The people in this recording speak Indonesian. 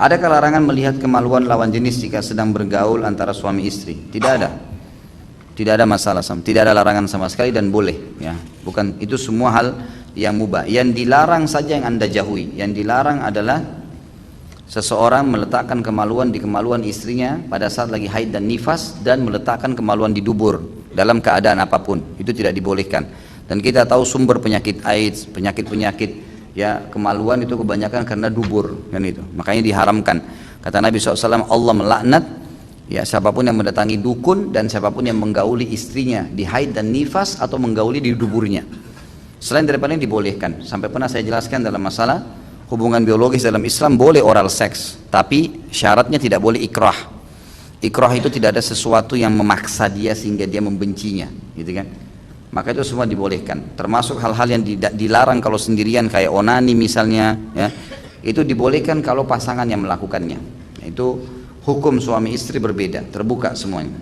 Adakah larangan melihat kemaluan lawan jenis jika sedang bergaul antara suami istri? Tidak ada. Tidak ada masalah, tidak ada larangan sama sekali dan boleh, ya. Bukan itu semua hal yang mubah. Yang dilarang saja yang Anda jauhi. Yang dilarang adalah seseorang meletakkan kemaluan di kemaluan istrinya pada saat lagi haid dan nifas, dan meletakkan kemaluan di dubur dalam keadaan apapun. Itu tidak dibolehkan. Dan kita tahu sumber penyakit AIDS, penyakit-penyakit, ya, kemaluan itu kebanyakan karena dubur, kan itu. Makanya diharamkan. Kata Nabi SAW, Allah melaknat, ya, siapapun yang mendatangi dukun dan siapapun yang menggauli istrinya di haid dan nifas atau menggauli di duburnya. Selain daripada yang dibolehkan, sampai pernah saya jelaskan dalam masalah hubungan biologis dalam Islam boleh oral seks, tapi syaratnya tidak boleh ikrah. Ikrah itu tidak ada sesuatu yang memaksa dia sehingga dia membencinya, gitu kan? Maka itu semua dibolehkan, termasuk hal-hal yang dilarang kalau sendirian kayak onani misalnya, ya, itu dibolehkan kalau pasangan yang melakukannya. Itu hukum suami istri berbeda, terbuka semuanya.